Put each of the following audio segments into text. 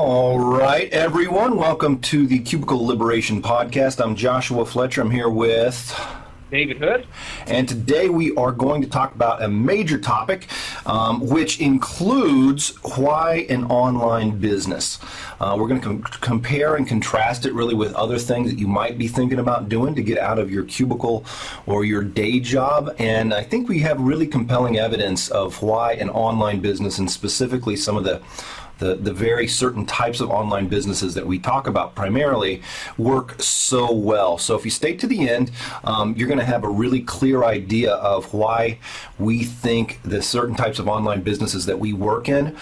All right, everyone. Welcome to the Cubicle Liberation Podcast. I'm Joshua Fletcher. I'm here with David Hood. And today we are going to talk about a major topic, which includes why an online business. We're going to compare and contrast it really with other things that you might be thinking about doing to get out of your cubicle or your day job. And I think we have really compelling evidence of why an online business, and specifically some of the very certain types of online businesses that we talk about primarily, work so well. So if you stay to the end, you're going to have a really clear idea of why we think the certain types of online businesses that we work in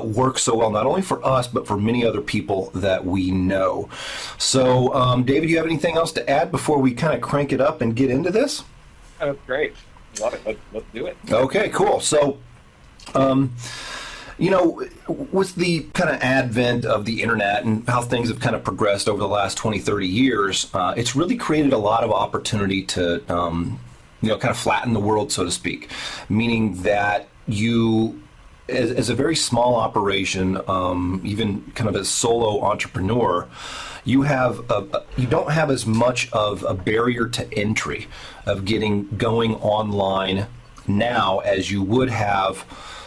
work so well, not only for us, but for many other people that we know. So, David, you have anything else to add before we kind of crank it up and get into this? That's great. Love it. Let's do it. Okay, cool. So, with the kind of advent of the internet and how things have kind of progressed over the last 20, 30 years, it's really created a lot of opportunity to, kind of flatten the world, so to speak, meaning that you, as a very small operation, even kind of as solo entrepreneur, you don't have as much of a barrier to entry of getting going online now as you would have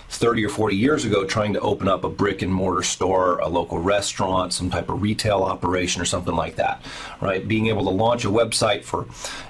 30 or 40 years ago trying to open up a brick and mortar store, a local restaurant, some type of retail operation or something like that, right? Being able to launch a website for,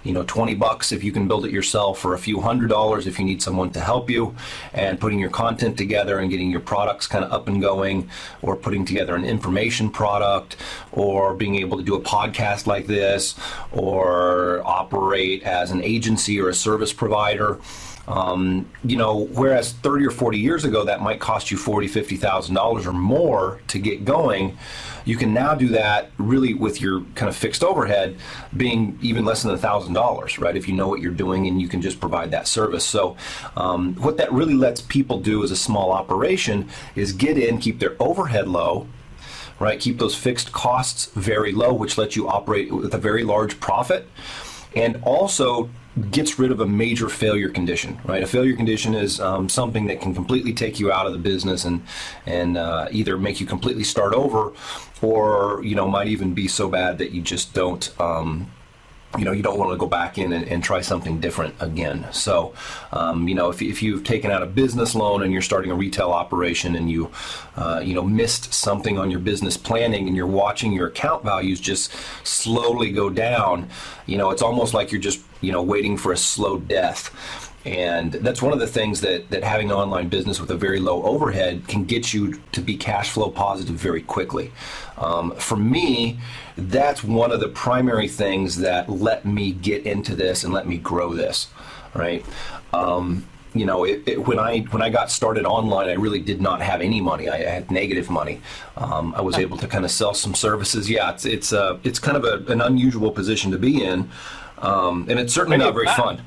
$20 if you can build it yourself, or a few $100 if you need someone to help you, and putting your content together and getting your products kind of up and going, or putting together an information product, or being able to do a podcast like this, or operate as an agency or a service provider. Whereas 30 or 40 years ago, that might cost you $40,000, $50,000 or more to get going. You can now do that really with your kind of fixed overhead being even less than $1,000, right? If you know what you're doing and you can just provide that service. So what that really lets people do as a small operation is get in, keep their overhead low, right? Keep those fixed costs very low, which lets you operate with a very large profit, and also gets rid of a major failure condition, right? A failure condition is something that can completely take you out of the business and either make you completely start over, or might even be so bad that you just don't you don't want to go back in and try something different again. So, if you've taken out a business loan and you're starting a retail operation and you missed something on your business planning and you're watching your account values just slowly go down, it's almost like you're just, waiting for a slow death. And that's one of the things that having an online business with a very low overhead can get you to be cash flow positive very quickly. For me, that's one of the primary things that let me get into this and let me grow this, right? When I got started online, I really did not have any money. I had negative money. I was able to kind of sell some services. Yeah, it's kind of an unusual position to be in. And it's certainly not very fun.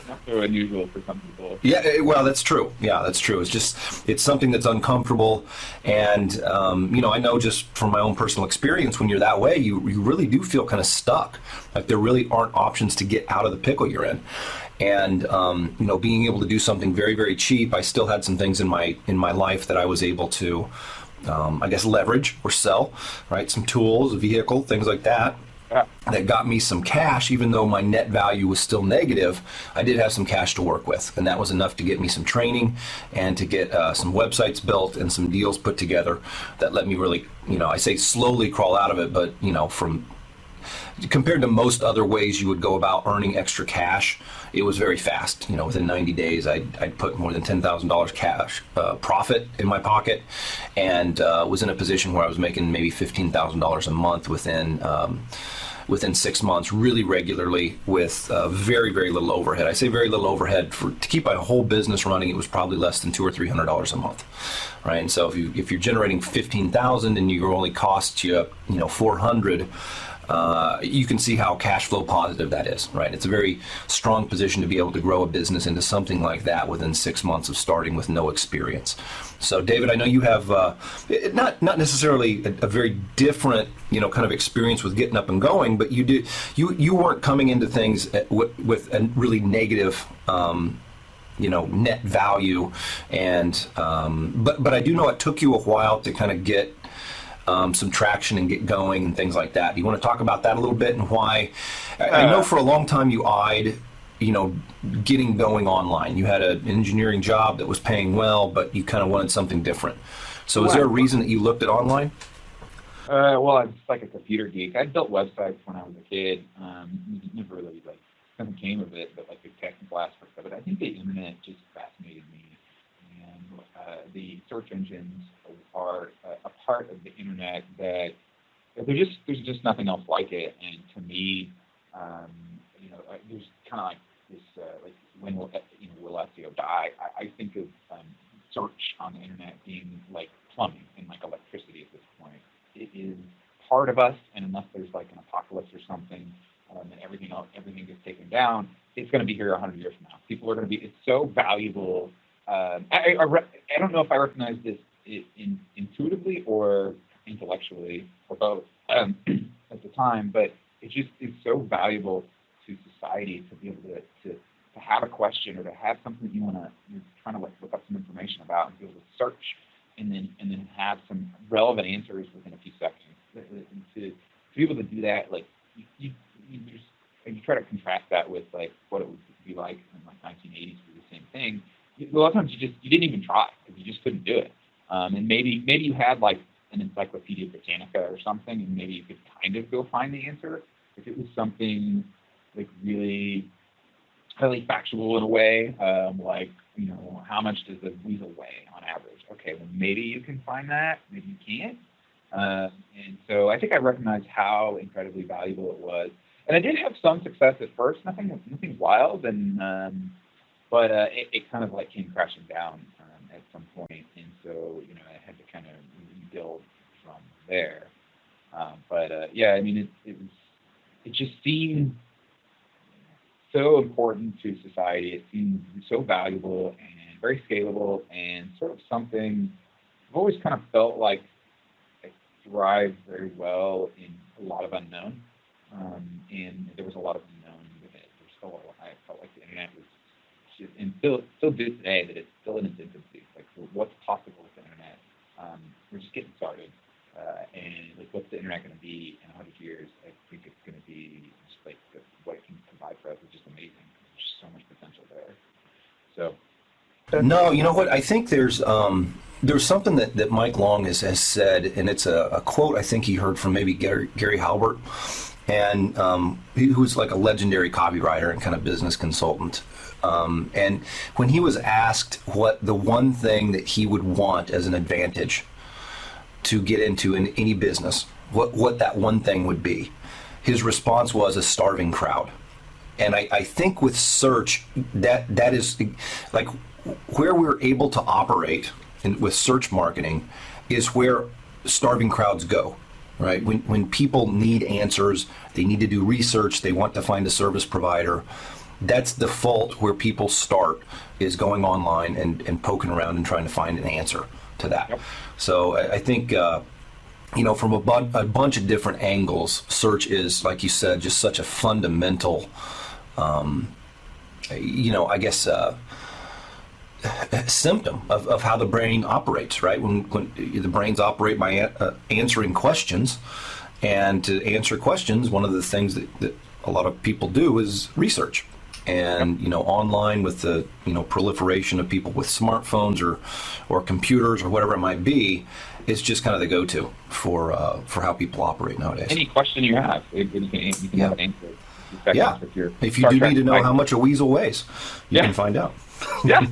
Not so unusual for some people. Yeah, well, that's true. Yeah, that's true. It's something that's uncomfortable. And, I know just from my own personal experience, when you're that way, you really do feel kind of stuck. Like there really aren't options to get out of the pickle you're in. And, being able to do something very, very cheap, I still had some things in my life that I was able to, leverage or sell, right? Some tools, a vehicle, things like that. That got me some cash. Even though my net value was still negative, I did have some cash to work with, and that was enough to get me some training and to get some websites built and some deals put together that let me really, I say slowly crawl out of it, but from compared to most other ways you would go about earning extra cash, it was very fast. Within 90 days, I'd put more than $10,000 cash profit in my pocket, and was in a position where I was making maybe $15,000 a month within 6 months, really regularly, with very, very little overhead. I say very little overhead. To keep my whole business running, it was probably less than $200 or $300 a month, right? And so if you're generating $15,000 and you only cost you $400. You can see how cash flow positive that is, right? It's a very strong position to be able to grow a business into something like that within 6 months of starting with no experience. So, David, I know you have not necessarily a very different, kind of experience with getting up and going, but you weren't coming into things with a really negative net value, and but I do know it took you a while to kind of get some traction and get going and things like that. Do you want to talk about that a little bit and why? I know for a long time you eyed, getting going online. You had an engineering job that was paying well, but you kind of wanted something different. So is there a reason that you looked at online? Well, I'm just like a computer geek. I built websites when I was a kid. Never really something came of it, but like the technical aspects of it. I think the internet just fascinated me, and the search engines are a part of the internet that there's just nothing else like it. And to me, there's kind of like this like when will SEO die? I think of search on the internet being like plumbing and like electricity at this point. It is part of us, and unless there's like an apocalypse or something, and everything gets taken down, it's going to be here 100 years from now. People are going to be. It's so valuable. I don't know if I recognize this intuitively or intellectually or both at the time, but it's so valuable to society to be able to have a question or to have something you're trying to look up some information about and be able to search and then have some relevant answers within a few seconds. To be able to do that, like you try to contrast that with like what it would be like in like 1980s to do the same thing. A lot of times you didn't even try because you just couldn't do it. And maybe you had like an Encyclopedia Britannica or something, and maybe you could kind of go find the answer. If it was something like really highly factual in a way, like how much does a weasel weigh on average? Okay, well maybe you can find that, maybe you can't. And so I think I recognized how incredibly valuable it was. And I did have some success at first, nothing wild, but it kind of like came crashing down at some point, and so I had to kind of rebuild from there. Yeah, I mean it just seemed so important to society. It seemed so valuable and very scalable, and sort of something I've always kind of felt like I thrived very well in a lot of unknown. And there was a lot of unknown with it. I felt like the internet was just, and still do today, that it's still in its infancy. Like what's possible with the internet? We're just getting started. And like what's the internet going to be in 100 years? I think it's going to be just like what it can provide for us is just amazing. There's just so much potential there. So. No, you know what? I think there's something that Mike Long has said, and it's a quote I think he heard from maybe Gary Halbert, and who's like a legendary copywriter and kind of business consultant. And when he was asked what the one thing that he would want as an advantage to get into in any business, what that one thing would be, his response was a starving crowd. And I think with search, that is like where we're able to operate with search marketing is where starving crowds go, right? When people need answers, they need to do research, they want to find a service provider. That's the default where people start, is going online and poking around and trying to find an answer to that. Yep. So I think, from a bunch of different angles, search is, like you said, just such a fundamental, I guess, symptom of how the brain operates, right? When the brains operate by answering questions, and to answer questions, one of the things that a lot of people do is research. And online with the proliferation of people with smartphones or computers or whatever it might be, it's just kind of the go-to for how people operate nowadays. Any question you have, you can have an answer. Yeah. If you do need to know how much a weasel weighs, you can find out. Yeah.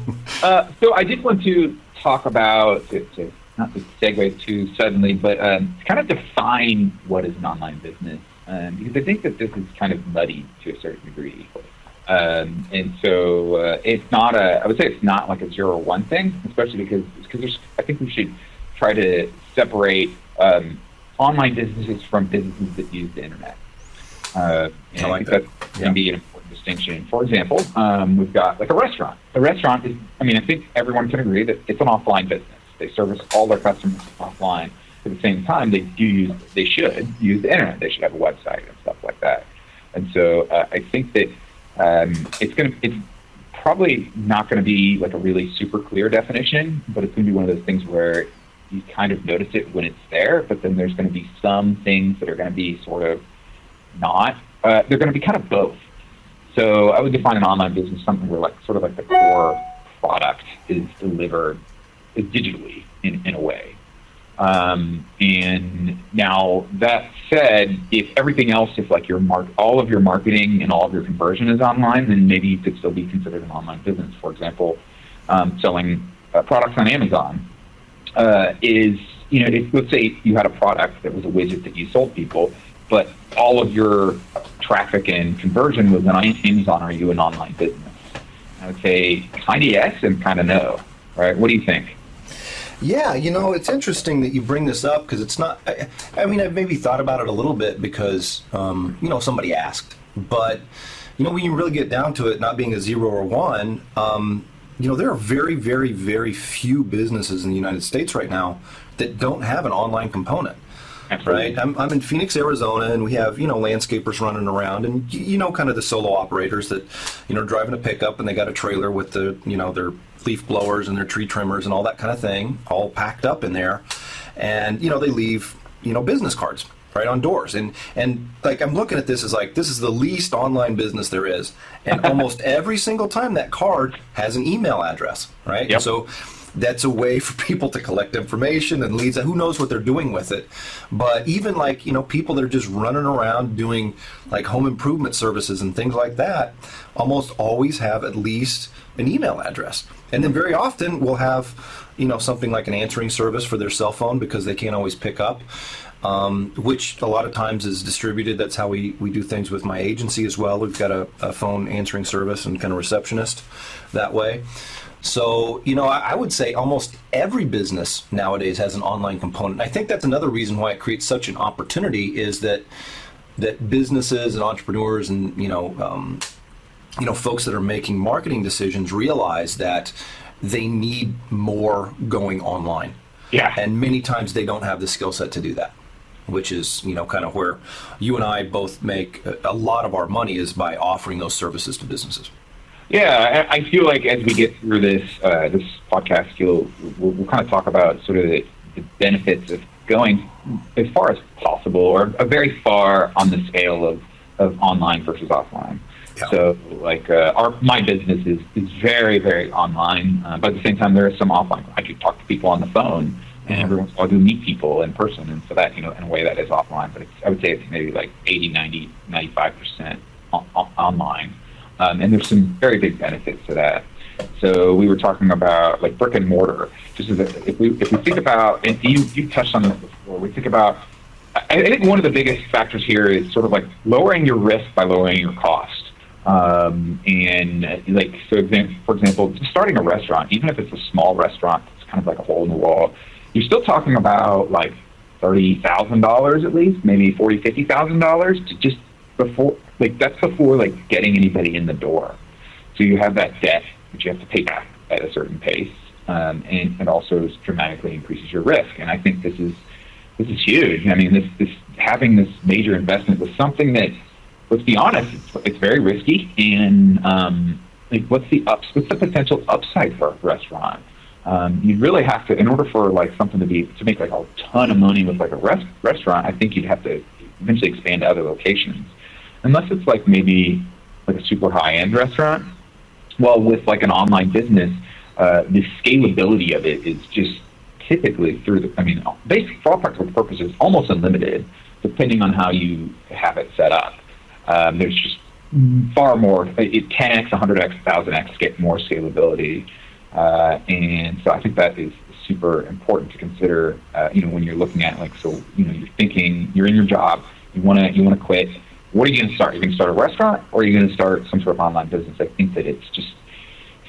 So I did want to talk about, not to segue too suddenly, but to kind of define what is an online business, because I think that this is kind of muddy to a certain degree. And so it's not I would say it's not like a 0 or 1 thing, especially because I think we should try to separate online businesses from businesses that use the internet. And I think that can be an important distinction. For example, we've got like a restaurant. A restaurant is, I think everyone can agree that it's an offline business. They service all their customers offline. At the same time, they should use the internet. They should have a website and stuff like that. And so I think that it's probably not going to be like a really super clear definition, but it's going to be one of those things where you kind of notice it when it's there, but then there's going to be some things that are going to be sort of not. They're going to be kind of both. So I would define an online business something where like sort of like the core product is delivered is digitally in a way. And now that said, if everything else, if like all of your marketing and all of your conversion is online, then maybe you could still be considered an online business. For example, selling products on Amazon is, if, let's say you had a product that was a widget that you sold people, but all of your traffic and conversion was on Amazon. Are you an online business? I would say kind of yes and kind of no. Right? What do you think? Yeah, it's interesting that you bring this up because it's not. I mean, I've maybe thought about it a little bit because somebody asked, but when you really get down to it, not being a 0 or 1, there are very, very, very few businesses in the United States right now that don't have an online component. Absolutely. Right. I'm in Phoenix, Arizona, and we have, landscapers running around and, kind of the solo operators that, driving a pickup and they got a trailer with the, their leaf blowers and their tree trimmers and all that kind of thing, all packed up in there. And, they leave, business cards right on doors. And like, I'm looking at this as like, this is the least online business there is. And almost every single time that card has an email address, right? Yep. So that's a way for people to collect information and leads. Who knows what they're doing with it? But even like, people that are just running around doing like home improvement services and things like that, almost always have at least an email address. And then very often we'll have, something like an answering service for their cell phone because they can't always pick up, which a lot of times is distributed. That's how we do things with my agency as well. We've got a phone answering service and kind of receptionist that way. So, I would say almost every business nowadays has an online component. I think that's another reason why it creates such an opportunity is that businesses and entrepreneurs and, folks that are making marketing decisions realize that they need more going online. Yeah. And many times they don't have the skill set to do that, which is, kind of where you and I both make a lot of our money is by offering those services to businesses. Yeah, I feel like as we get through this podcast, we'll kind of talk about sort of the benefits of going as far as possible or very far on the scale of online versus offline. Yeah. So like my business is very, very online, but at the same time there is some offline. I do talk to people on the phone and every once in a while I do meet people in person, and so that, in a way that is offline, but I would say it's maybe like 80, 90, 95% online. And there's some very big benefits to that. So we were talking about like brick and mortar. Just as if we think about, and you touched on this before, we think about, I think one of the biggest factors here is sort of like lowering your risk by lowering your cost. And like, so for example, starting a restaurant, even if it's a small restaurant, it's kind of like a hole in the wall, you're still talking about like $30,000 at least, maybe $40,000, $50,000 to just before, like that's before like getting anybody in the door. So you have that debt that you have to pay back at a certain pace, and it also dramatically increases your risk. And I think this is huge. I mean, this having this major investment was something that, let's be honest, it's very risky. And like, what's the potential upside for a restaurant? You really have to, in order for like something to make like a ton of money with like a restaurant, I think you'd have to eventually expand to other locations. Unless it's like maybe like a super high-end restaurant. Well, with like an online business, the scalability of it is just typically basically for all practical purposes, almost unlimited, depending on how you have it set up. There's just far more, 10x, 100x, 1000x, get more scalability. And so I think that is super important to consider, when you're looking at like, so, you're thinking, you're in your job, you want to quit. What are you going to start? You're going to start a restaurant, or are you going to start some sort of online business? I think that it's just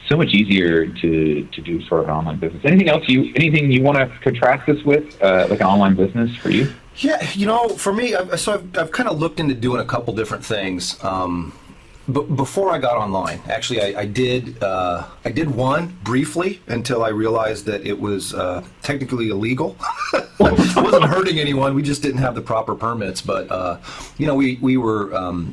so much easier to do sort of an online business. Anything you want to contrast this with, like an online business for you? Yeah, for me, I've kind of looked into doing a couple different things. But before I got online, actually, I did one briefly until I realized that it was technically illegal. It wasn't hurting anyone. We just didn't have the proper permits. But we were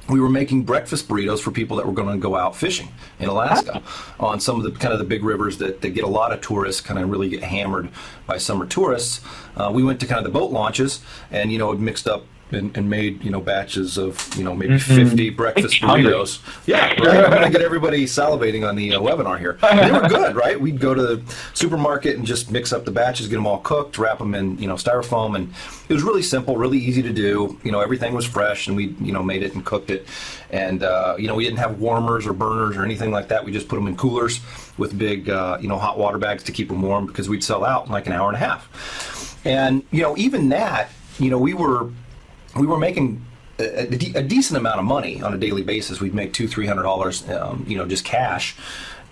we were making breakfast burritos for people that were going to go out fishing in Alaska on some of the kind of the big rivers that get a lot of tourists, kind of really get hammered by summer tourists. We went to kind of the boat launches and, mixed up and made, batches of, maybe 50 breakfast burritos. Yeah, right. I'm going to get everybody salivating on the webinar here. And they were good, right? We'd go to the supermarket and just mix up the batches, get them all cooked, wrap them in, styrofoam. And it was really simple, really easy to do. Everything was fresh and we, made it and cooked it. And, we didn't have warmers or burners or anything like that. We just put them in coolers with big, hot water bags to keep them warm because we'd sell out in like an hour and a half. And, even that, we were making a decent amount of money on a daily basis. We'd make $200-300, just cash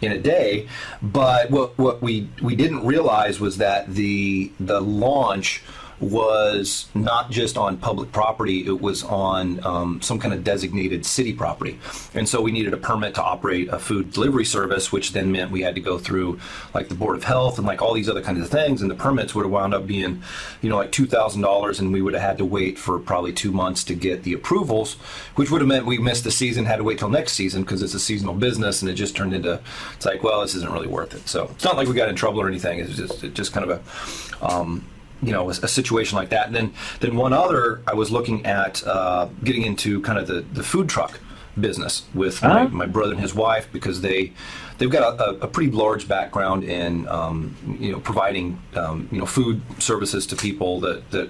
in a day. But what we didn't realize was that the launch was not just on public property, it was on some kind of designated city property. And so we needed a permit to operate a food delivery service, which then meant we had to go through like the Board of Health and like all these other kinds of things. And the permits would have wound up being, like $2,000, and we would have had to wait for probably 2 months to get the approvals, which would have meant we missed the season, had to wait till next season because it's a seasonal business, and it just turned into, it's like, well, this isn't really worth it. So it's not like we got in trouble or anything. It's just kind of a situation like that. And then one other, I was looking at getting into kind of the food truck business with my brother and his wife, because they've got a pretty large background in providing food services to people that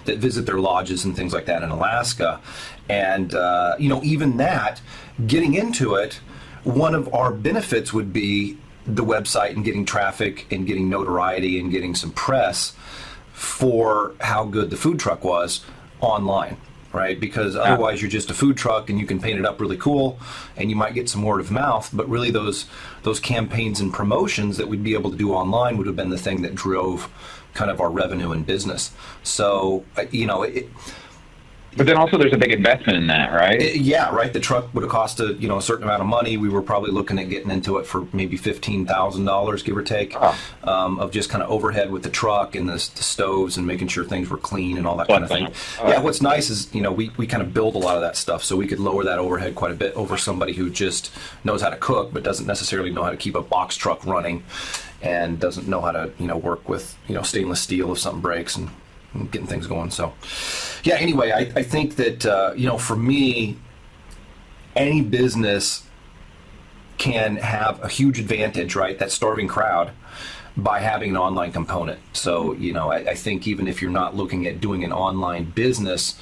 visit their lodges and things like that in Alaska. And even that, getting into it, one of our benefits would be the website and getting traffic and getting notoriety and getting some press for how good the food truck was online, right? Because otherwise you're just a food truck and you can paint it up really cool and you might get some word of mouth, but really those campaigns and promotions that we'd be able to do online would have been the thing that drove kind of our revenue and business. So, but then also there's a big investment in that, right? Yeah, right. The truck would have cost a certain amount of money. We were probably looking at getting into it for maybe $15,000, give or take, of just kind of overhead with the truck and the stoves and making sure things were clean and all that kind of thing. Yeah, what's nice is, we kind of build a lot of that stuff, so we could lower that overhead quite a bit over somebody who just knows how to cook but doesn't necessarily know how to keep a box truck running and doesn't know how to, work with, stainless steel if something breaks and getting things going. So yeah, anyway, I think that, for me, any business can have a huge advantage, right? That starving crowd, by having an online component. So, I think even if you're not looking at doing an online business,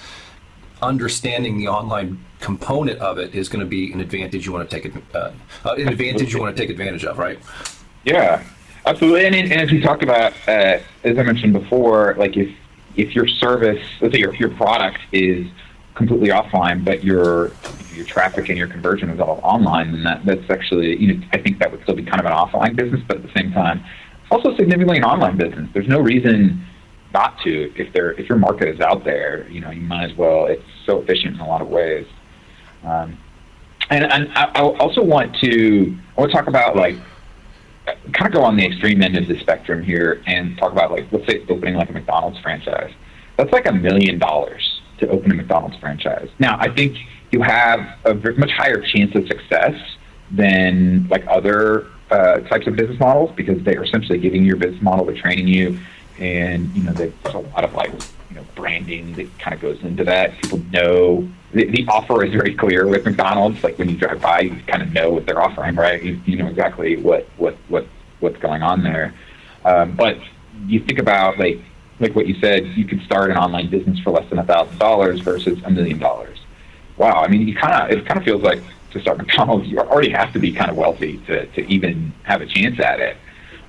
understanding the online component of it is going to be an advantage you want to take advantage of, right? Yeah, absolutely. And as we talked about, as I mentioned before, like if your service, let's say your product is completely offline, but your traffic and your conversion is all online, then that's actually, I think that would still be kind of an offline business, but at the same time, also significantly an online business. There's no reason not to. If your market is out there, you might as well. It's so efficient in a lot of ways. And I also want to talk about kind of go on the extreme end of the spectrum here and talk about let's say opening like a McDonald's franchise. That's like $1 million to open a McDonald's franchise. Now, I think you have a much higher chance of success than like other types of business models, because they are essentially giving you your business model, they're training you, and there's a lot of branding that kind of goes into that. People know the offer is very clear with McDonald's. Like when you drive by, you kind of know what they're offering, right? You know exactly what's going on there. But you think about like what you said, you could start an online business for less than $1,000 versus $1 million. Wow, I mean, it kind of feels like to start McDonald's, you already have to be kind of wealthy to even have a chance at it.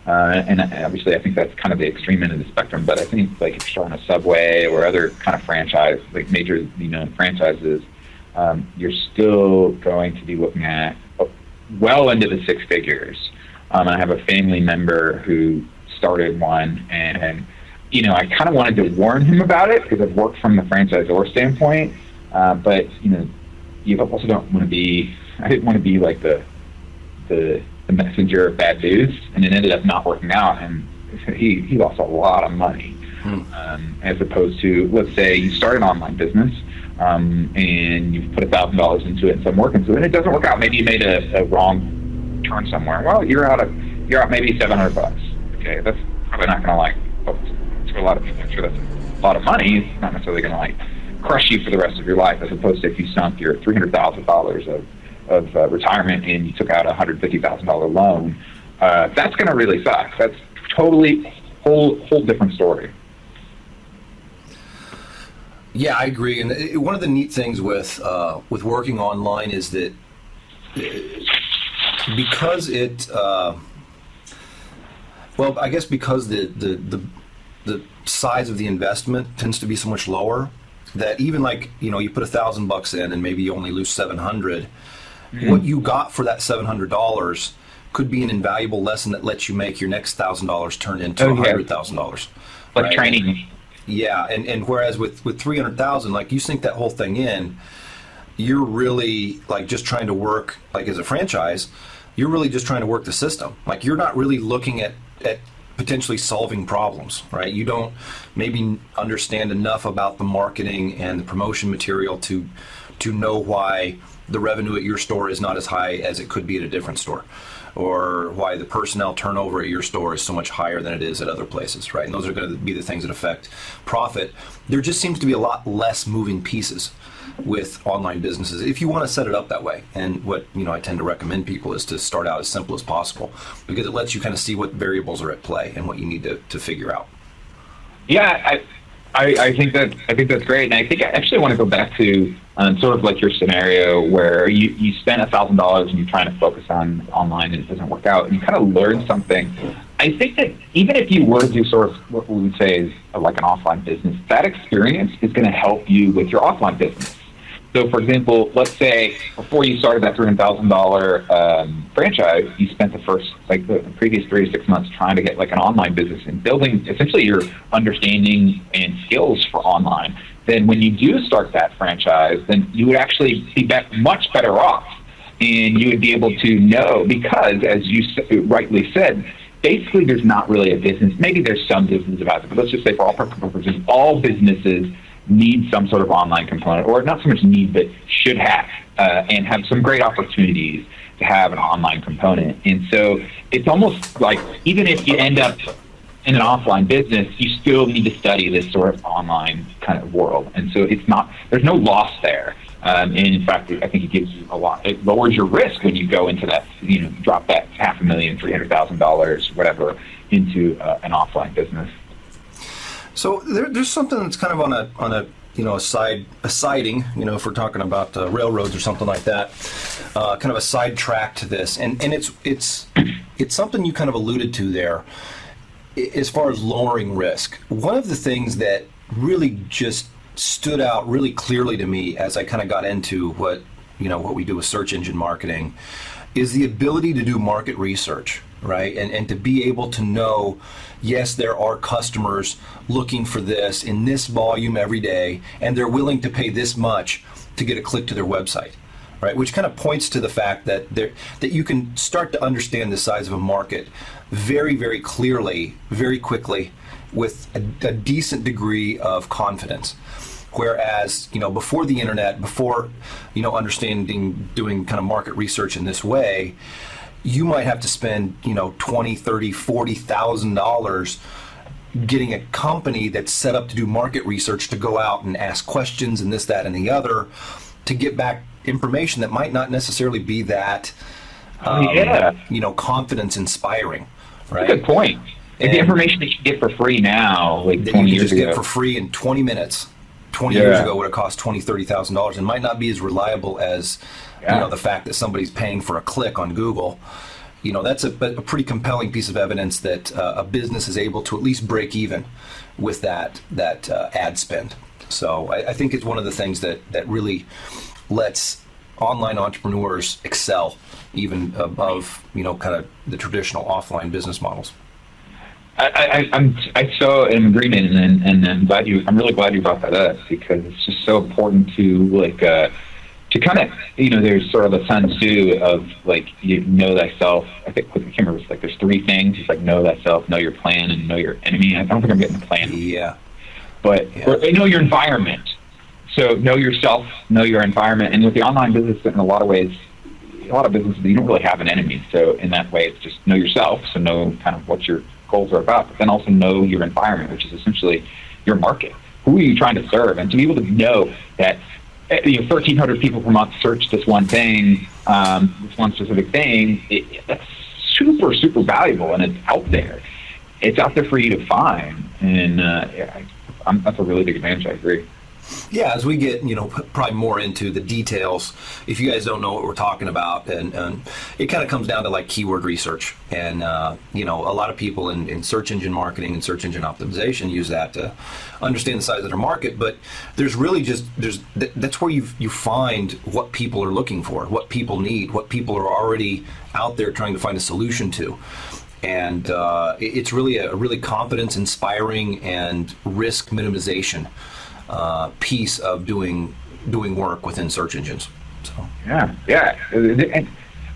And obviously, I think that's kind of the extreme end of the spectrum. But I think like if you're on a Subway or other kind of franchise, like major franchises, you're still going to be looking at well into the six figures. I have a family member who started one, and I kind of wanted to warn him about it because I've worked from the franchisor standpoint. But you also don't want to be. I didn't want to be like the messenger of bad news, and it ended up not working out, and he lost a lot of money. as opposed to, let's say you start an online business and you've put $1,000 into it and some work into it, and it doesn't work out. Maybe you made a wrong turn somewhere. Well, you're out maybe $700. Okay, that's probably not going to to a lot of people. I'm sure that's a lot of money. It's not necessarily going to crush you for the rest of your life, as opposed to if you sunk your $300,000 of retirement and you took out a $150,000 loan. That's going to really suck. That's totally whole different story. Yeah, I agree. And one of the neat things with working online is that because I guess because the size of the investment tends to be so much lower, that even you put $1,000 in and maybe you only lose 700. What you got for that $700 could be an invaluable lesson that lets you make your next $1,000 turn into $100,000. Like right? training. Yeah, and whereas with 300,000, you sink that whole thing in, you're really just trying to work as a franchise. You're really just trying to work the system. You're not really looking at potentially solving problems, right? You don't maybe understand enough about the marketing and the promotion material to know why the revenue at your store is not as high as it could be at a different store, or why the personnel turnover at your store is so much higher than it is at other places, right? And those are going to be the things that affect profit. There just seems to be a lot less moving pieces with online businesses if you want to set it up that way. And what I tend to recommend people is to start out as simple as possible, because it lets you kind of see what variables are at play and what you need to figure out. Yeah, I think that's great, and I think I actually want to go back to sort of your scenario where you spend $1,000 and you're trying to focus on online and it doesn't work out, and you kind of learn something. I think that even if you were to do sort of what we would say is an offline business, that experience is going to help you with your offline business. So, for example, let's say before you started that $300,000 franchise, you spent the previous 3 to 6 months trying to get an online business and building essentially your understanding and skills for online. Then when you do start that franchise, then you would actually be much better off, and you would be able to know, because as you rightly said, basically there's not really a business. Maybe there's some businesses about it, but let's just say for all practical purposes, all businesses need some sort of online component, or not so much need, but should have, and have some great opportunities to have an online component. And so it's almost like, even if you end up in an offline business, you still need to study this sort of online kind of world. And so there's no loss there. And in fact, I think it gives you it lowers your risk when you go into that, drop that $500,000, $300,000, whatever, into an offline business. So there's something that's kind of on a siding, if we're talking about railroads or something like that, kind of a side track to this, and it's something you kind of alluded to there, as far as lowering risk. One of the things that really just stood out really clearly to me as I kind of got into what we do with search engine marketing is the ability to do market research, right? And to be able to know, yes, there are customers looking for this in this volume every day, and they're willing to pay this much to get a click to their website, right? Which kind of points to the fact that you can start to understand the size of a market very, very clearly, very quickly, with a decent degree of confidence. Whereas, before the internet, before, doing kind of market research in this way, you might have to spend, $20,000, $30,000, $40,000 getting a company that's set up to do market research to go out and ask questions and this, that, and the other to get back information that might not necessarily be that, confidence inspiring. Right? That's a good point. The information that you get for free now, that 20 you years just ago, get for free in 20 minutes. 20 years ago would have cost $20,000, $30,000 and might not be as reliable as the fact that somebody's paying for a click on Google. That's a pretty compelling piece of evidence that a business is able to at least break even with that ad spend. So I think it's one of the things that really lets online entrepreneurs excel even above kind of the traditional offline business models. I'm so in agreement, and I'm really glad you brought that up, because it's just so important to to kind of, there's sort of a Sun Tzu of like, you know thyself. I can't remember, it's like there's three things. It's like know thyself, know your plan, and know your enemy. I don't think I'm getting the plan. Yeah. But or know your environment. So know yourself, know your environment. And with the online business, in a lot of ways, a lot of businesses, you don't really have an enemy. So in that way, it's just know yourself. So know kind of what your goals are about, but then also know your environment, which is essentially your market. Who are you trying to serve? And to be able to know that 1,300 people per month search this one thing, this one specific thing, that's super, super valuable, and it's out there. It's out there for you to find, and that's a really big advantage. I agree. Yeah, as we get, probably more into the details, if you guys don't know what we're talking about, and it kind of comes down to like keyword research. And, a lot of people in search engine marketing and search engine optimization use that to understand the size of their market. But there's really that's where you find what people are looking for, what people need, what people are already out there trying to find a solution to. And it's really a really confidence inspiring and risk minimization piece of doing work within search engines. So yeah. And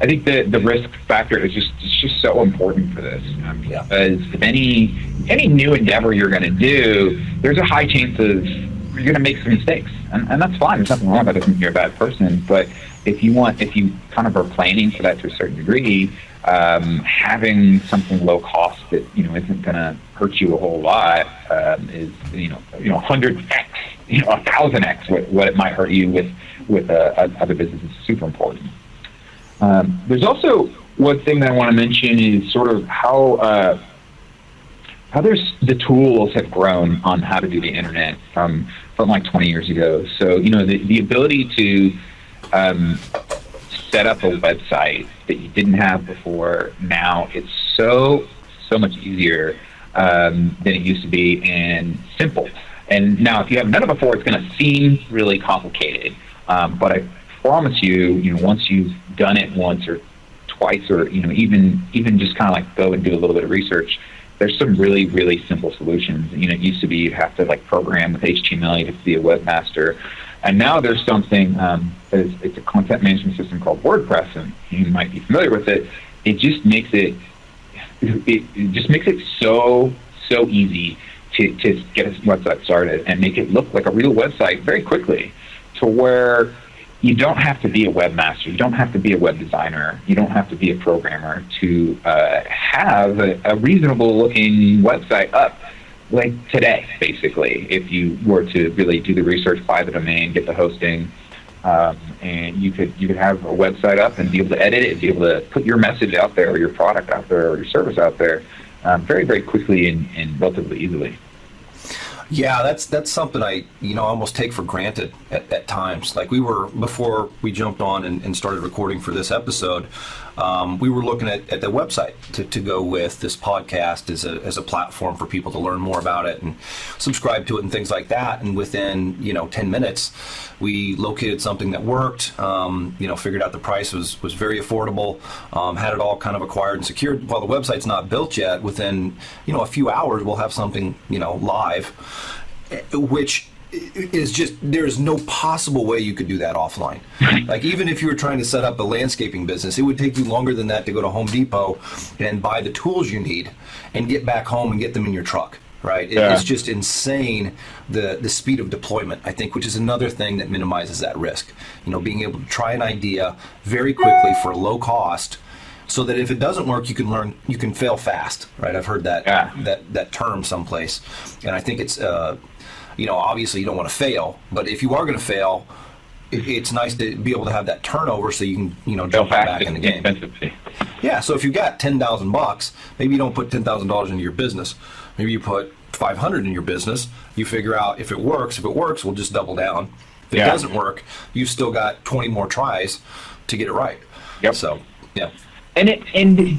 I think the risk factor is just so important for this, because if any new endeavor you're going to do, there's a high chance of you're going to make some mistakes, and that's fine. There's nothing wrong with that. Doesn't mean you're a bad person, but if you kind of are planning for that to a certain degree, having something low cost that isn't going to hurt you a whole lot is 100x, 1,000x what it might hurt you with other businesses is super important. There's also one thing that I want to mention is sort of how the tools have grown on how to do the internet from like 20 years ago. So the ability to set up a website that you didn't have before, now it's so much easier than it used to be, and simple. And now if you haven't done it before, it's going to seem really complicated, but I promise you, once you've done it once or twice, or even just kind of like go and do a little bit of research, there's some really, really simple solutions. It used to be you'd have to like program with HTML, you'd have to be a webmaster. And now there's something, it's a content management system called WordPress, and you might be familiar with it. It just makes it so easy to get a website started and make it look like a real website very quickly, to where you don't have to be a webmaster, you don't have to be a web designer, you don't have to be a programmer to have a reasonable looking website up. Like today, basically, if you were to really do the research, buy the domain, get the hosting, and you could have a website up and be able to edit it, be able to put your message out there, or your product out there, or your service out there, very, very quickly and relatively easily. Yeah, that's something I almost take for granted at times. Like before we jumped on and started recording for this episode, we were looking at the website to go with this podcast as a platform for people to learn more about it and subscribe to it and things like that. And within 10 minutes, we located something that worked. Figured out the price was very affordable. Had it all kind of acquired and secured. While the website's not built yet, within a few hours we'll have something live, which is just, there's no possible way you could do that offline. Like, even if you were trying to set up a landscaping business, it would take you longer than that to go to Home Depot and buy the tools you need and get back home and get them in your truck, right? It's just insane, the speed of deployment, I think, which is another thing that minimizes that risk. Being able to try an idea very quickly for a low cost, so that if it doesn't work, you can fail fast, right? I've heard that term someplace, and I think it's obviously you don't want to fail, but if you are going to fail, it's nice to be able to have that turnover so you can jump back in the game. Yeah, so if you got $10,000, maybe you don't put $10,000 into your business. Maybe you put $500 in your business. You figure out if it works. If it works, we'll just double down. If it doesn't work, you've still got 20 more tries to get it right. Yep. So, yeah. And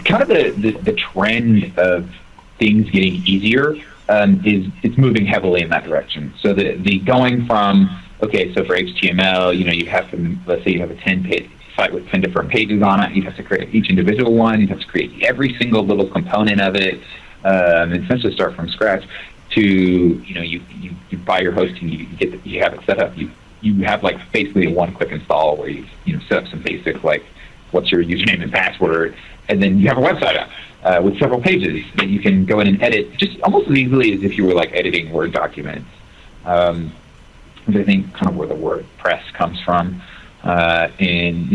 kind of the trend of things getting easier it's moving heavily in that direction. So the going from, okay, so for HTML, you have to, let's say you have a 10-page site with 10 different pages on it. You'd have to create each individual one. You'd have to create every single little component of it, and essentially start from scratch. To you buy your hosting, you have it set up. You you have like basically a one-click install where you set up some basic like what's your username and password, and then you have a website up with several pages that you can go in and edit just almost as easily as if you were like editing Word documents. I think kind of where the WordPress comes from, and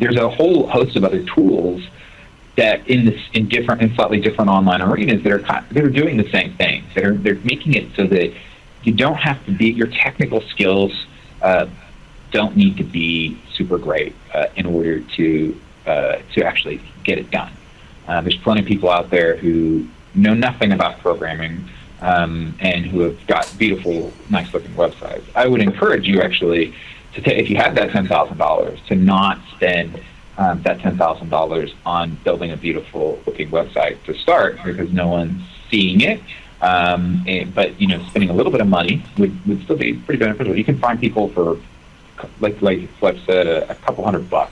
there's a whole host of other tools that in slightly different online arenas that are doing the same thing. They're making it so that you don't have to be, your technical skills don't need to be super great in order to actually get it done. There's plenty of people out there who know nothing about programming and who have got beautiful, nice-looking websites. I would encourage you actually if you have that $10,000, to not spend that $10,000 on building a beautiful-looking website to start, because no one's seeing it. But spending a little bit of money would still be pretty beneficial. You can find people for, like Flip said, a couple $100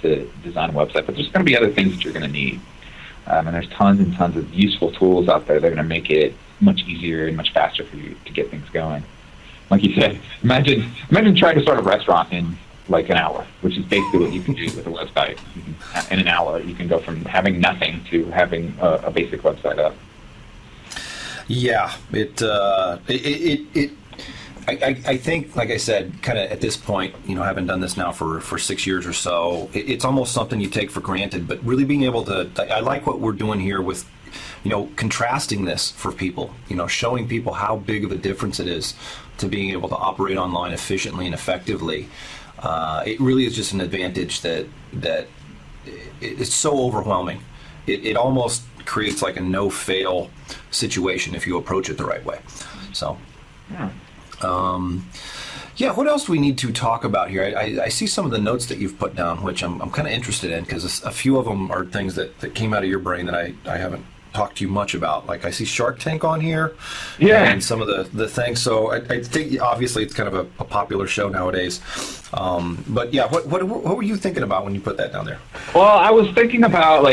to design a website, but there's going to be other things that you're going to need. And there's tons and tons of useful tools out there that are going to make it much easier and much faster for you to get things going. Like you said, imagine trying to start a restaurant in like an hour, which is basically what you can do with a website. In an hour, you can go from having nothing to having a basic website up. Yeah, I think, like I said, kind of at this point, having done this now for 6 years or so, it's almost something you take for granted. But really being able to, I like what we're doing here with, contrasting this for people, showing people how big of a difference it is to being able to operate online efficiently and effectively. It really is just an advantage that it's so overwhelming. It almost creates like a no-fail situation if you approach it the right way. So, what else do we need to talk about here? I see some of the notes that you've put down, which I'm kind of interested in, because a few of them are things that came out of your brain that I haven't talked to you much about. Like I see Shark Tank on here, and some of the things. So I think obviously it's kind of a popular show nowadays. But yeah, what were you thinking about when you put that down there? Well, I was thinking about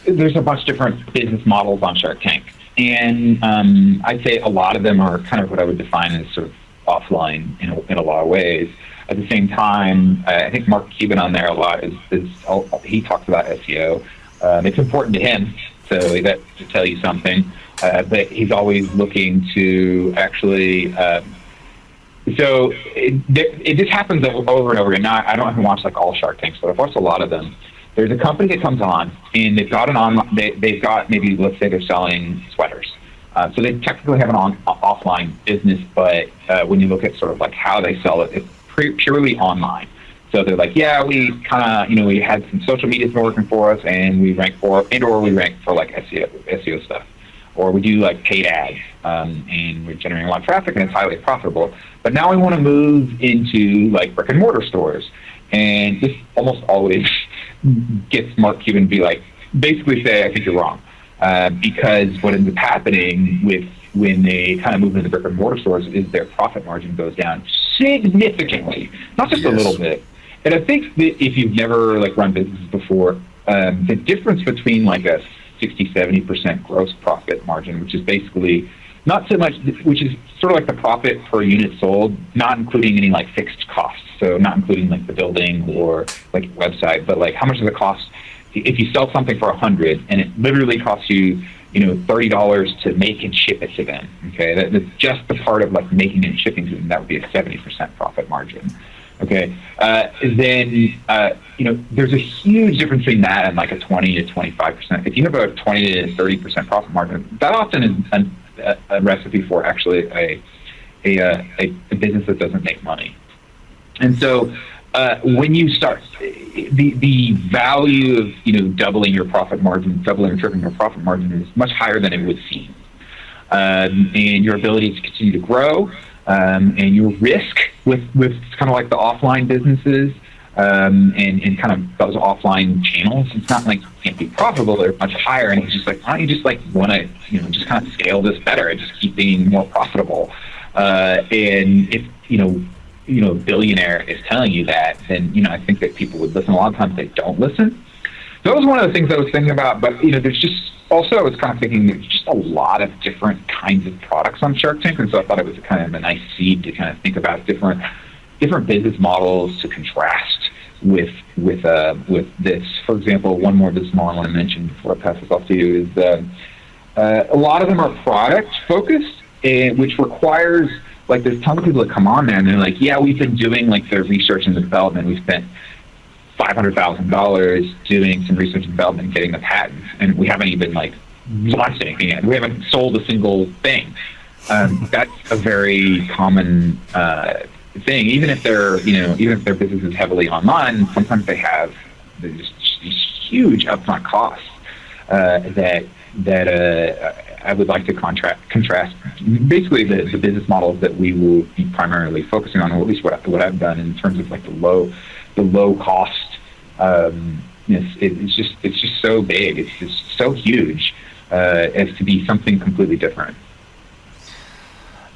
there's a bunch of different business models on Shark Tank, and I'd say a lot of them are kind of what I would define as sort of offline in a lot of ways. At the same time, I think Mark Cuban on there a lot he talks about SEO. It's important to him, so that to tell you something. But he's always looking to actually. So it just happens over and over again. Now, I don't have to watch all Shark Tanks, but I've watched a lot of them. There's a company that comes on, and they've got they've got maybe, let's say they're selling sweaters. So they technically have an offline business, but when you look at sort of how they sell it, it's purely online. So they're like, yeah, we kind of, we had some social media's been working for us, and we rank for SEO stuff. Or we do paid ads, and we're generating a lot of traffic, and it's highly profitable. But now we want to move into brick and mortar stores. And this almost always gets Mark Cuban to be basically say, I think you're wrong. Because what ends up happening when they kind of move into brick and mortar stores is their profit margin goes down significantly, not just a little bit. And I think that if you've never run businesses before, the difference between a 60-70% gross profit margin, which is basically not so much, which is sort of the profit per unit sold, not including any fixed costs. So not including the building or website, but how much does it cost if you sell something for $100 and it literally costs you, $30 to make and ship it to them. Okay, that's just the part of making and shipping to them. That would be a 70% profit margin. Okay, then there's a huge difference between that and a 20 to 25%. If you have a 20 to 30% profit margin, that often is a recipe for actually a business that doesn't make money. And so when you start, the value of doubling your profit margin, doubling or tripling your profit margin is much higher than it would seem, and your ability to continue to grow, and your risk with kind of the offline businesses, and kind of those offline channels. It's not you can't be profitable; they're much higher. And he's just why don't you just want to just kind of scale this better and just keep being more profitable? And if a billionaire is telling you that, then I think that people would listen. A lot of times they don't listen. So that was one of the things I was thinking about. But there's just also, I was kind of thinking there's just a lot of different kinds of products on Shark Tank, and so I thought it was kind of a nice seed to kind of think about different different business models to contrast with this. For example, one more business model I want to mention before I pass this off to you is a lot of them are product focused, which requires, like, there's tons of people that come on there and they're like, yeah, we've been doing like the research and the development. We spent $500,000 doing some research and development and getting the patents, and we haven't even like launched anything yet. We haven't sold a single thing. That's a very common thing. Even if their business is heavily online, sometimes they have these huge upfront costs that I would like to contrast. Basically, the business models that we will be primarily focusing on, or at least what I've done in terms of like the low cost. It's just so big. It's just so huge as to be something completely different.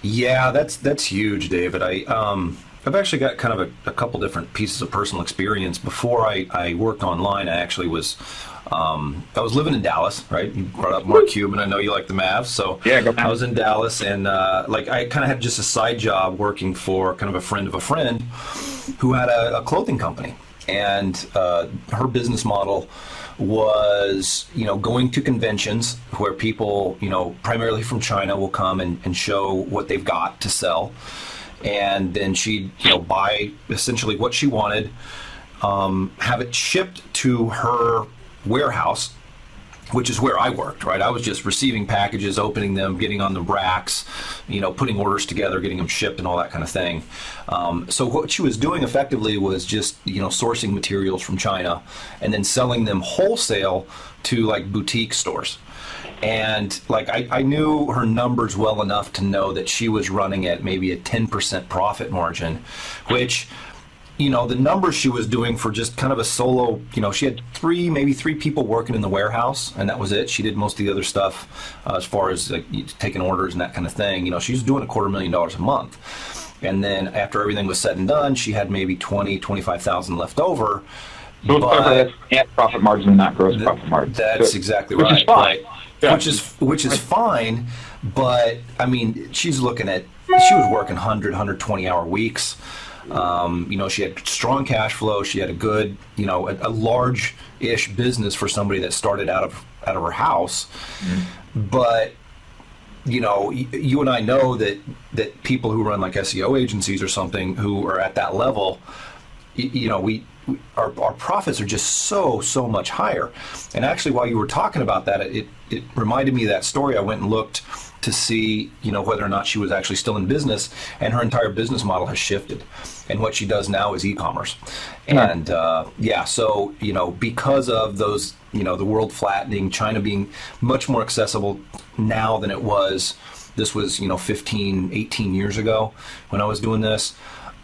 Yeah, that's huge, David. I've actually got kind of a couple different pieces of personal experience. Before I worked online, I actually was I was living in Dallas, right? You brought up Mark Cuban. I know you like the Mavs, so yeah, go I was in Dallas, and like I kind of had just a side job working for kind of a friend of a friend who had a clothing company, and her business model was, going to conventions where people, primarily from China, will come and show what they've got to sell. And then she'd, buy essentially what she wanted, have it shipped to her warehouse, which is where I worked, right? I was just receiving packages, opening them, getting on the racks, putting orders together, getting them shipped and all that kind of thing. So what she was doing effectively was just, sourcing materials from China and then selling them wholesale to like boutique stores. And like I knew her numbers well enough to know that she was running at maybe a 10% profit margin, which, the numbers she was doing for just kind of a solo, she had maybe three people working in the warehouse, and that was it. She did most of the other stuff as far as taking orders and that kind of thing. She was doing $250,000 a month. And then after everything was said and done, she had maybe $25,000 left over. So it's net profit margin, not gross profit margin. That's exactly right. Which is fine. Yeah. Which is fine, but I mean, she was working 120 hour weeks. She had strong cash flow. She had a good, a large-ish business for somebody that started out of her house. Mm-hmm. But, you and I know that people who run like SEO agencies or something who are at that level, our profits are just so much higher. And actually, while you were talking about that, it reminded me of that story. I went and looked to see, whether or not she was actually still in business, and her entire business model has shifted. And what she does now is e-commerce. And so, because of those, the world flattening, China being much more accessible now than it was, this was, 15, 18 years ago when I was doing this.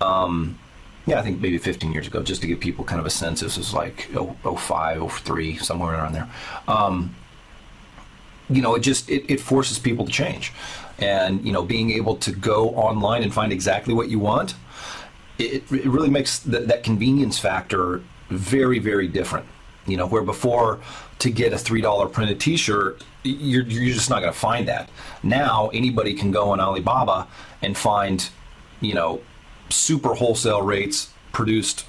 I think maybe 15 years ago, just to give people kind of a sense. This was like 05, 03, somewhere around there. It forces people to change. And, being able to go online and find exactly what you want, it really makes that convenience factor very, very different. Where before, to get a $3 printed t-shirt, you're just not going to find that. Now, anybody can go on Alibaba and find, super wholesale rates produced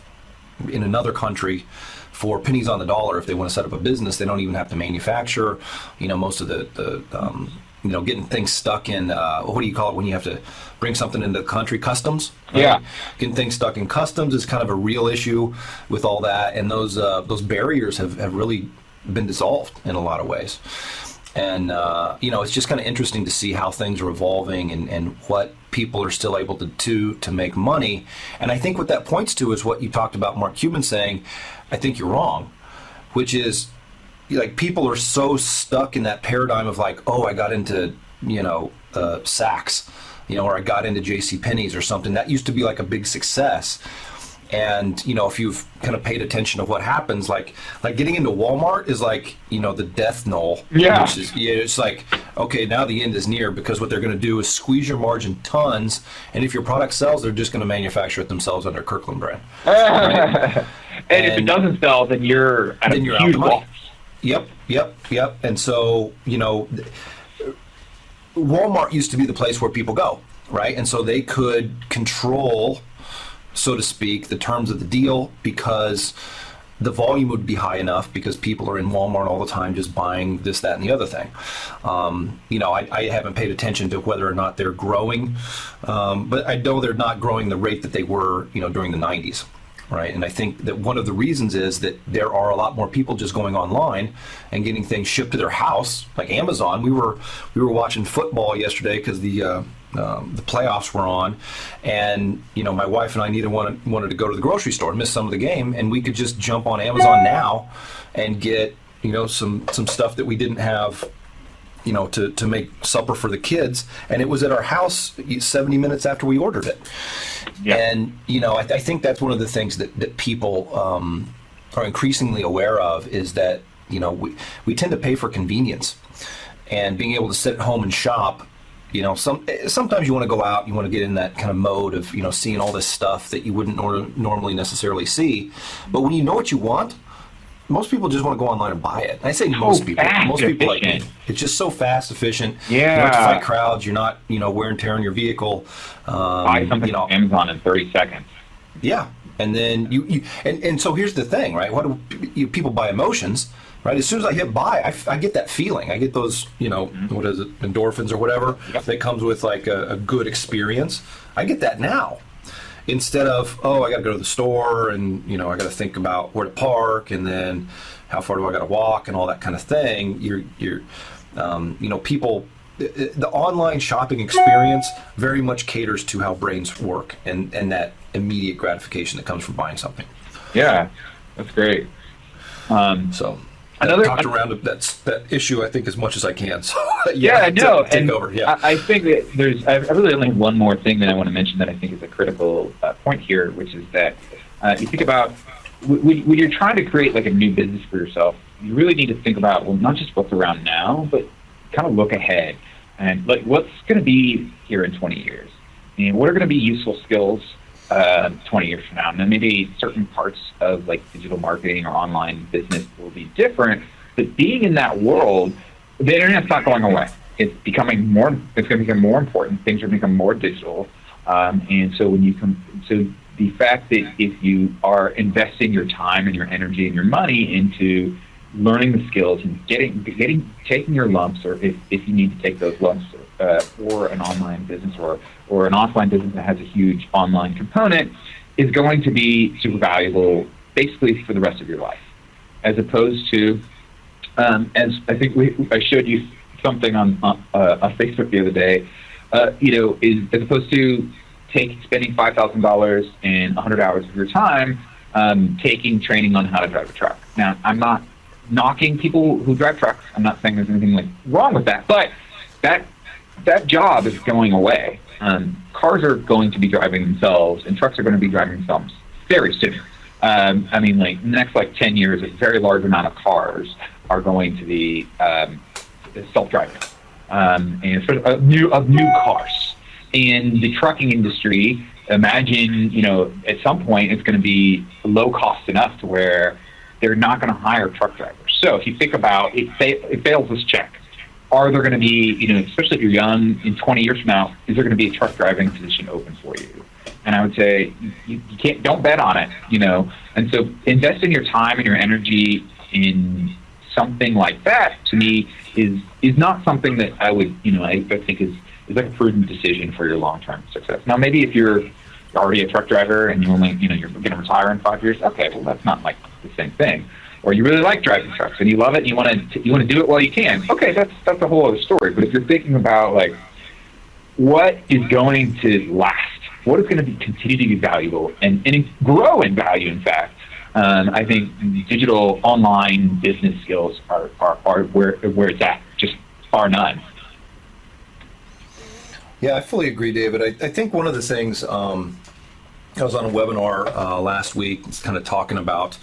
in another country for pennies on the dollar. If they want to set up a business, they don't even have to manufacture. Most of the getting things stuck in, what do you call it when you have to bring something into the country? Customs? Right? Yeah. Getting things stuck in customs is kind of a real issue with all that. And those barriers have really been dissolved in a lot of ways. And, it's just kind of interesting to see how things are evolving and what people are still able to do to make money. And I think what that points to is what you talked about Mark Cuban saying, I think you're wrong, which is like people are so stuck in that paradigm of like, oh, I got into, Saks, or I got into JCPenney's or something. That used to be like a big success. And, if you've kind of paid attention to what happens, like getting into Walmart is like, the death knoll. Yeah. Which is, it's like, okay, now the end is near, because what they're going to do is squeeze your margin tons. And if your product sells, they're just going to manufacture it themselves under Kirkland brand. Right? and if it doesn't sell, then you're at a huge loss. Yep. And so, Walmart used to be the place where people go, right? And so they could control so to speak, the terms of the deal, because the volume would be high enough because people are in Walmart all the time just buying this, that, and the other thing. I haven't paid attention to whether or not they're growing, but I know they're not growing the rate that they were, during the 90s. Right. And I think that one of the reasons is that there are a lot more people just going online and getting things shipped to their house, like Amazon. We were watching football yesterday because the playoffs were on, and my wife and I neither wanted to go to the grocery store and miss some of the game, and we could just jump on Amazon now and get some stuff that we didn't have to make supper for the kids, and it was at our house 70 minutes after we ordered it. Yeah. And I think that's one of the things that people are increasingly aware of, is that we tend to pay for convenience, and being able to sit at home and shop. Sometimes you want to go out, you want to get in that kind of mode of seeing all this stuff that you wouldn't normally necessarily see, but when you know what you want, most people just want to go online and buy it. I say most people like me. It's just so fast, efficient. Yeah. You don't have to fight crowds. You're not, wear and tear on your vehicle. Buy something on Amazon in 30 seconds. Yeah. And then and so here's the thing, right? What do people buy? Emotions, right? As soon as I hit buy, I get that feeling. I get those, what is it, endorphins or whatever that comes with like a good experience. I get that now. Instead of, I got to go to the store and, I got to think about where to park and then how far do I got to walk and all that kind of thing. People, the online shopping experience very much caters to how brains work and that immediate gratification that comes from buying something. Yeah, that's great. I talked around that issue, I think, as much as I can. So take over. Yeah, I think that I really only have one more thing that I want to mention that I think is a critical point here, which is that you think about when you're trying to create like a new business for yourself, you really need to think about, well, not just what's around now, but kind of look ahead and like what's going to be here in 20 years. And what are going to be useful skills 20 years from now? And then maybe certain parts of like digital marketing or online business will be different, but being in that world, the internet's not going away. It's going to become more important. Things are going to become more digital. And so the fact that if you are investing your time and your energy and your money into learning the skills and taking your lumps, or if you need to take those lumps for an online business or an offline business that has a huge online component, is going to be super valuable basically for the rest of your life. As opposed to, as I think I showed you something on Facebook the other day, is as opposed to spending $5,000 and 100 hours of your time taking training on how to drive a truck. Now, I'm not knocking people who drive trucks. I'm not saying there's anything wrong with that, but that job is going away. Cars are going to be driving themselves, and trucks are going to be driving themselves very soon. In the next 10 years, a very large amount of cars are going to be self-driving, and sort of new cars. In the trucking industry, imagine at some point it's going to be low cost enough to where they're not going to hire truck drivers. So if you think about it fails this check. Are there going to be, especially if you're young, in 20 years from now, is there going to be a truck driving position open for you? And I would say you don't bet on it, And so investing your time and your energy in something like that, to me, is not something that I would, I think is like a prudent decision for your long-term success. Now, maybe if you're already a truck driver and you're going to retire in 5 years, okay, well, that's not like the same thing. Or you really like driving trucks and you love it and you want to do it while you can. Okay, that's a whole other story. But if you're thinking about what is going to last, what is going to continue to be valuable and grow in value, in fact, I think digital online business skills are where it's at, just bar none. Yeah, I fully agree, David. I think one of the things, I was on a webinar last week, kind of talking about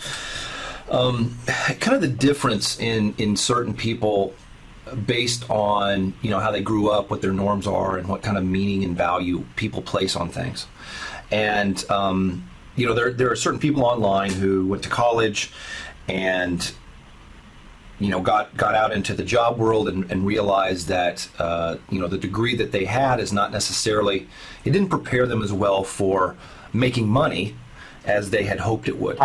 kind of the difference in certain people based on how they grew up, what their norms are, and what kind of meaning and value people place on things. And there are certain people online who went to college and got out into the job world and realized that the degree that they had is not necessarily, it didn't prepare them as well for making money as they had hoped it would.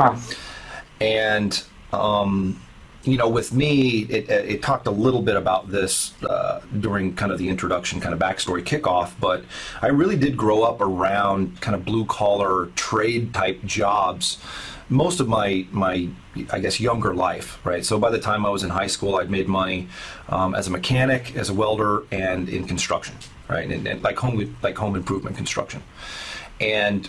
And with me, it talked a little bit about this during kind of the introduction, kind of backstory kickoff, but I really did grow up around kind of blue collar trade type jobs most of my I guess younger life, right? So by the time I was in high school, I'd made money as a mechanic, as a welder, and in construction, right? And like home improvement construction. And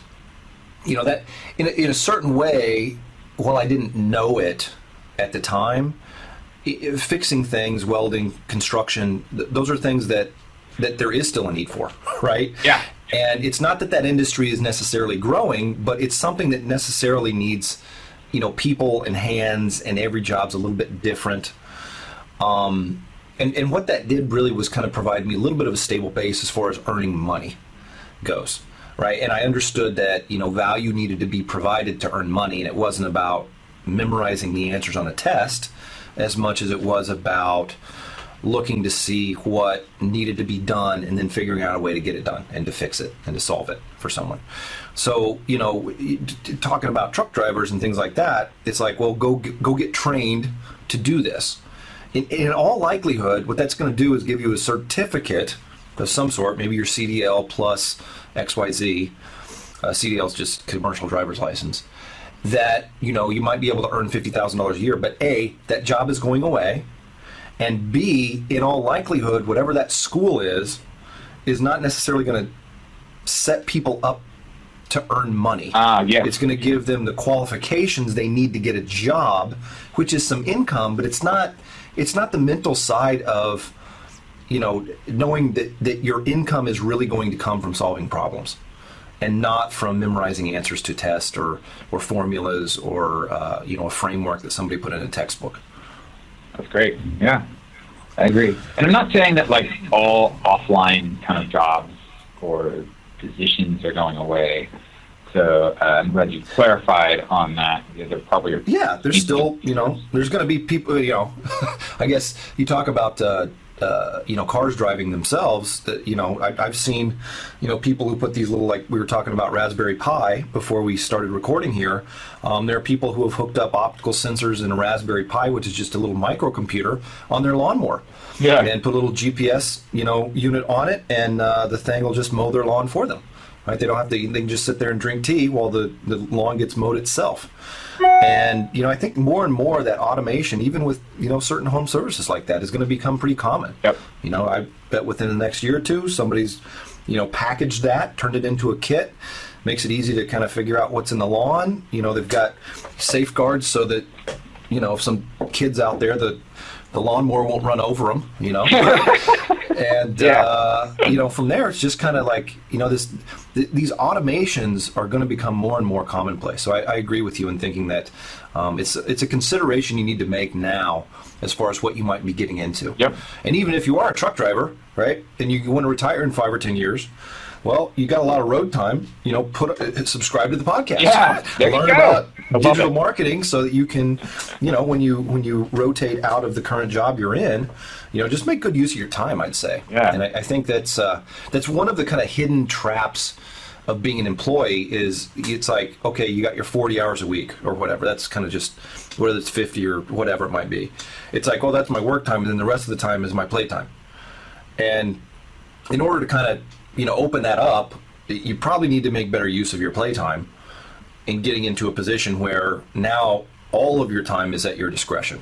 that in a certain way, while I didn't know it at the time, fixing things, welding, construction, those are things that there is still a need for, right? Yeah. And it's not that industry is necessarily growing, but it's something that necessarily needs, people and hands, and every job's a little bit different. And what that did really was kind of provide me a little bit of a stable base as far as earning money goes, right? And I understood that, value needed to be provided to earn money, and it wasn't about memorizing the answers on a test as much as it was about looking to see what needed to be done and then figuring out a way to get it done and to fix it and to solve it for someone. So, talking about truck drivers and things like that, it's like, well, go get trained to do this. In all likelihood, what that's going to do is give you a certificate of some sort, maybe your CDL plus XYZ. CDL is just commercial driver's license. That, you might be able to earn $50,000 a year, but A, that job is going away. And B, in all likelihood, whatever that school is not necessarily going to set people up to earn money. Yeah. It's going to give them the qualifications they need to get a job, which is some income, but it's not the mental side of, knowing that your income is really going to come from solving problems and not from memorizing answers to tests or formulas or, a framework that somebody put in a textbook. That's great. Yeah, I agree. And I'm not saying that like all offline kind of jobs or positions are going away. So I'm glad you clarified on that. There probably are. Yeah, there's still, there's going to be people, I guess you talk about, cars driving themselves. That I've seen, people who put these little, like we were talking about Raspberry Pi before we started recording here. There are people who have hooked up optical sensors in a Raspberry Pi, which is just a little microcomputer, on their lawnmower. Yeah. And put a little GPS, unit on it, and the thing will just mow their lawn for them. Right? They don't have to. They can just sit there and drink tea while the lawn gets mowed itself. And I think more and more that automation, even with certain home services like that, is going to become pretty common. Yep. I bet within the next year or two, somebody's packaged that, turned it into a kit, makes it easy to kind of figure out what's in the lawn. They've got safeguards so that if some kids out there, the lawnmower won't run over them. And Yeah. From there it's just kind of like these automations are going to become more and more commonplace. So I agree with you in thinking that it's a consideration you need to make now as far as what you might be getting into. Yep. And even if you are a truck driver, right, and you want to retire in 5 or 10 years, well, you got a lot of road time. Subscribe to the podcast. Yeah, there you Learn go. about I love digital it. marketing so that you can, when you rotate out of the current job you're in, just make good use of your time, I'd say. Yeah. And I think that's one of the kind of hidden traps of being an employee is it's like, okay, you got your 40 hours a week or whatever. That's kind of just, whether it's 50 or whatever it might be. It's like, well, that's my work time, and then the rest of the time is my play time. And in order to kind of, open that up, you probably need to make better use of your playtime in getting into a position where now all of your time is at your discretion.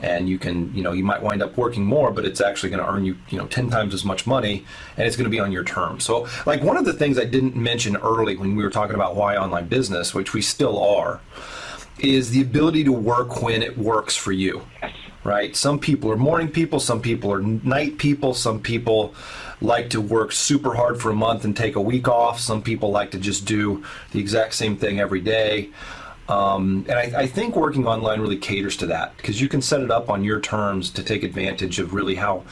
And you can, you might wind up working more, but it's actually going to earn you, 10 times as much money, and it's going to be on your terms. So, like, one of the things I didn't mention early when we were talking about why online business, which we still are, is the ability to work when it works for you, right? Some people are morning people, some people are night people, some people like to work super hard for a month and take a week off. Some people like to just do the exact same thing every day. And I think working online really caters to that, because you can set it up on your terms to take advantage of really how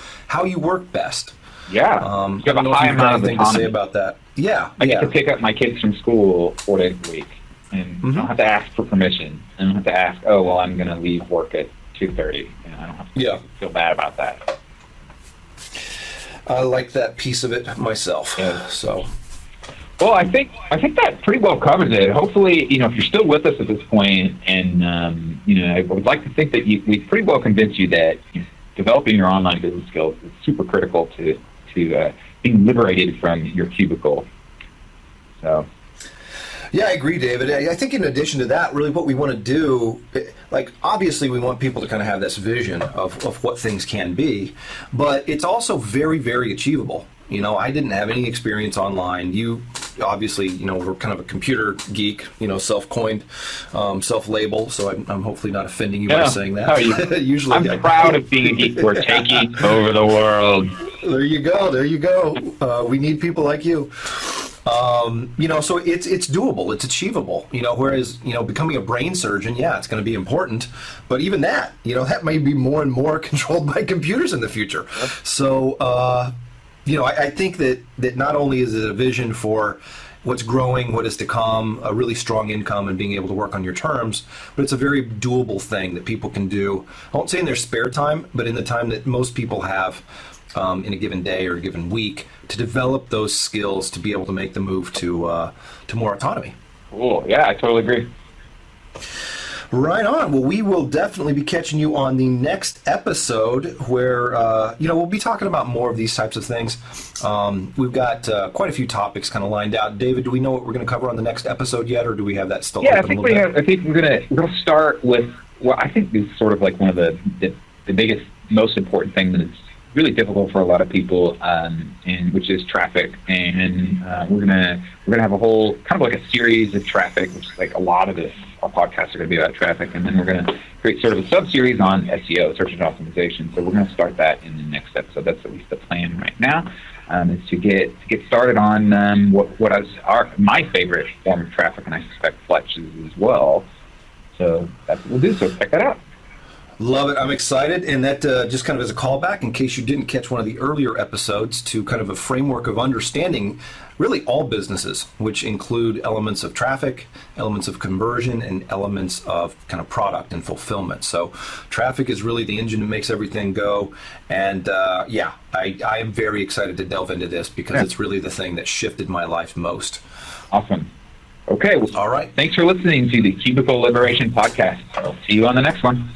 you work best. Yeah. I don't know if you've got anything to say about that. Yeah. I get to pick up my kids from school 4 days a week, and I don't have to ask for permission. I don't have to ask, oh, well, I'm going to leave work at 2:30. You know, I don't have to Yeah. feel bad about that. I like that piece of it myself. Yeah. So. Well, I think that pretty well covers it. Hopefully, you know, if you're still with us at this point, and you know, I would like to think that we pretty well convinced you that developing your online business skills is super critical to being liberated from your cubicle. So. Yeah, I agree, David. I think in addition to that, really what we want to do, like obviously we want people to kind of have this vision of what things can be, but it's also very, very achievable. You know, I didn't have any experience online. You obviously, you know, were kind of a computer geek, you know, self-coined, self-label, so I'm hopefully not offending you by saying that. How are you? Usually, I'm proud of being a geek. We're taking over the world. There you go. There you go. We need people like you. You know, so it's doable, it's achievable, you know, whereas, you know, becoming a brain surgeon, yeah, it's going to be important, but even that, you know, that may be more and more controlled by computers in the future. So, you know, I think that not only is it a vision for what's growing, what is to come, a really strong income and being able to work on your terms, but it's a very doable thing that people can do. I won't say in their spare time, but in the time that most people have in a given day or a given week to develop those skills to be able to make the move to more autonomy. Cool. Yeah, I totally agree. Right on. Well, we will definitely be catching you on the next episode where, you know, we'll be talking about more of these types of things. We've got quite a few topics kind of lined out. David, do we know what we're going to cover on the next episode yet, or do we have that still open I think a little bit? I think we're gonna start with what I think is sort of like one of the biggest, most important thing that is really difficult for a lot of people, and which is traffic. And we're gonna have a whole kind of like a series of traffic, which is like a lot of our podcasts are gonna be about traffic, and then we're gonna create sort of a sub-series on SEO, search engine optimization. So we're gonna start that in the next episode. That's at least the plan right now, is to get started on what is my favorite form of traffic, and I suspect Fletch's as well. So that's what we'll do. So check that out. Love it. I'm excited. And that just kind of as a callback, in case you didn't catch one of the earlier episodes, to kind of a framework of understanding really all businesses, which include elements of traffic, elements of conversion, and elements of kind of product and fulfillment. So traffic is really the engine that makes everything go. And I am very excited to delve into this because it's really the thing that shifted my life most. Awesome. Okay. Well, all right. Thanks for listening to the Cubicle Liberation Podcast. I'll see you on the next one.